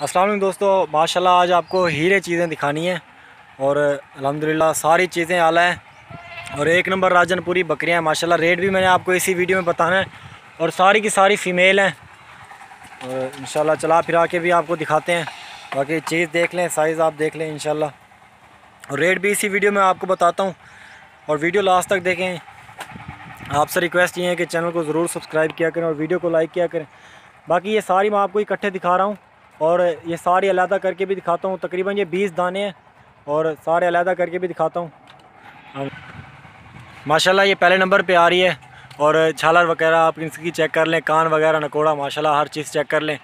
अस्सलाम वालेकुम दोस्तों, माशाल्लाह आज आपको हीरे चीज़ें दिखानी है और अल्हम्दुलिल्लाह सारी चीज़ें आला है और एक नंबर राजनपुरी बकरियां हैं माशाल्लाह। रेट भी मैंने आपको इसी वीडियो में बताना है और सारी की सारी फ़ीमेल हैं और इंशाल्लाह चला फिरा के भी आपको दिखाते हैं। बाकी चीज़ देख लें, साइज़ आप देख लें इंशाल्लाह, और रेट भी इसी वीडियो में आपको बताता हूँ और वीडियो लास्ट तक देखें। आपसे रिक्वेस्ट ये है कि चैनल को ज़रूर सब्सक्राइब किया करें और वीडियो को लाइक किया करें। बाकी ये सारी मैं आपको इकट्ठे दिखा रहा हूँ और ये सारी अलहदा करके भी दिखाता हूँ। तकरीबन ये 20 दाने हैं और सारे अलहदा करके भी दिखाता हूँ। माशाल्लाह ये पहले नंबर पे आ रही है और झालर वगैरह आप इसकी चेक कर लें, कान वगैरह नकोड़ा माशाल्लाह हर चीज़ चेक कर लें।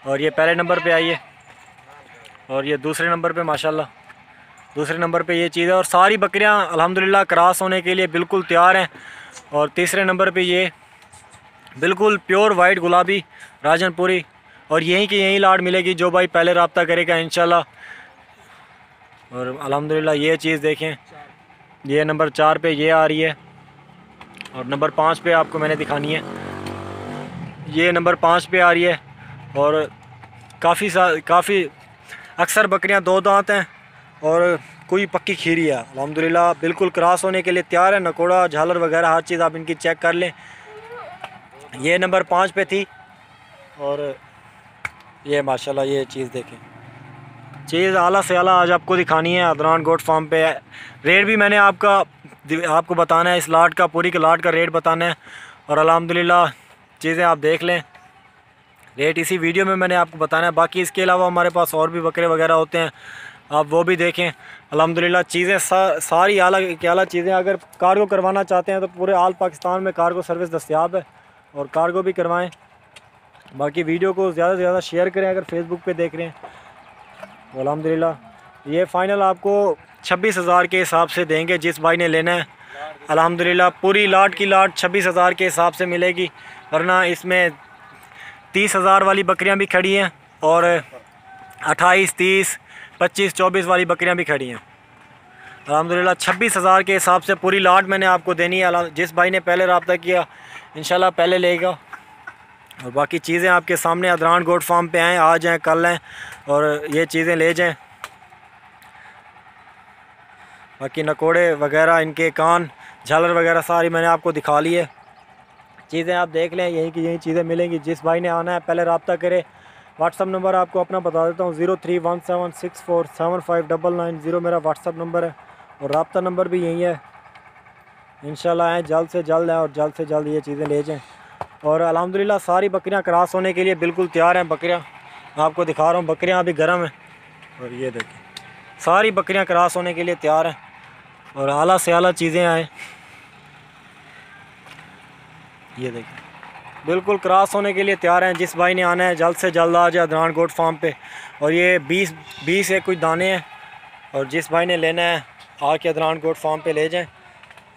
और ये पहले नंबर पे आई है और ये दूसरे नंबर पे माशाल्लाह दूसरे नंबर पे ये चीज़ है। और सारी बकरियां अल्हम्दुलिल्लाह क्रॉस होने के लिए बिल्कुल तैयार हैं। और तीसरे नंबर पे ये बिल्कुल प्योर वाइट गुलाबी राजनपुरी और यहीं की यहीं लाट मिलेगी जो भाई पहले रब्ता करेगा इंशाल्लाह। और अल्हम्दुलिल्लाह ये चीज़ देखें, ये नंबर 4 पे ये आ रही है और नंबर 5 पे आपको मैंने दिखानी है। ये नंबर 5 पे आ रही है और काफ़ी अक्सर बकरियां 2 दांत हैं और कोई पक्की खीरी है। अल्हम्दुलिल्लाह बिल्कुल क्रॉस होने के लिए तैयार है। नकोड़ा झालर वगैरह हर चीज़ आप इनकी चेक कर लें। ये नंबर 5 पे थी और ये माशाल्लाह ये चीज़ देखें, चीज़ आला से आला आज आपको दिखानी है। अदनान गोट फार्म पे है। रेट भी मैंने आपको बताना है, इस लाट का पूरी के लाट का रेट बताना है और अल्हम्दुलिल्लाह चीज़ें आप देख लें। रेट इसी वीडियो में मैंने आपको बताना है। बाकी इसके अलावा हमारे पास और भी बकरे वगैरह होते हैं, आप वो भी देखें। अल्हम्दुलिल्लाह चीज़ें सारी आला के आला चीज़ें। अगर कार्गो करवाना चाहते हैं तो पूरे आल पाकिस्तान में कार्गो सर्विस दस्तयाब है और कार्गो भी करवाएं। बाकी वीडियो को ज़्यादा से ज़्यादा शेयर करें अगर फेसबुक पे देख रहे हैं। अल्हम्दुलिल्लाह ये फ़ाइनल आपको 26,000 के हिसाब से देंगे जिस भाई ने लेना है। अल्हम्दुलिल्लाह पूरी लाट की लाट 26,000 के हिसाब से मिलेगी, वरना इसमें 30,000 वाली बकरियां भी खड़ी हैं और 28, 30, 25, 24 वाली बकरियां भी खड़ी हैं। अल्हम्दुलिल्लाह 26,000 के हिसाब से पूरी लाट मैंने आपको देनी है। जिस भाई ने पहले रब्ता किया इंशाल्लाह पहले लेगा। और बाकी चीज़ें आपके सामने अदनान गोट फार्म पे आएँ, आ जाएँ, कल आएँ और ये चीज़ें ले जाएँ। बाकी नकोड़े वगैरह, इनके कान, झालर वगैरह सारी मैंने आपको दिखा ली है। चीज़ें आप देख लें, यहीं की यहीं चीज़ें मिलेंगी। जिस भाई ने आना है पहले रब्ता करे। व्हाट्सअप नंबर आपको अपना बता देता हूँ, 0317647599 मेरा व्हाट्सअप नंबर है और रब्ता नंबर भी यही है। इंशाल्लाह आएँ, जल्द से जल्द आएँ और जल्द से जल्द ये चीज़ें ले जाएँ। और अल्हम्दुलिल्लाह सारी बकरियां क्रॉस होने के लिए बिल्कुल तैयार हैं। बकरियां आपको दिखा रहा हूँ, बकरियां अभी गर्म हैं और ये देखिए सारी बकरियां क्रॉस होने के लिए तैयार हैं और आला से आला चीज़ें आए। ये देखिए बिल्कुल क्रॉस होने के लिए तैयार हैं। जिस भाई ने आना है जल्द से जल्द आ जाए अदनान गोट फार्म पे। और ये 20 है कुछ दाने हैं और जिस भाई ने लेना है आके अदनान गोट फार्म पे ले जाएँ।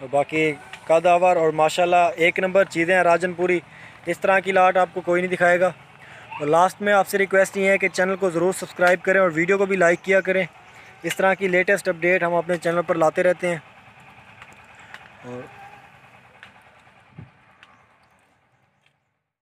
और बाकी कदावर और माशाल्लाह एक नंबर चीज़ें हैं राजनपुरी। इस तरह की लाट आपको कोई नहीं दिखाएगा। और लास्ट में आपसे रिक्वेस्ट ये है कि चैनल को ज़रूर सब्सक्राइब करें और वीडियो को भी लाइक किया करें। इस तरह की लेटेस्ट अपडेट हम अपने चैनल पर लाते रहते हैं। और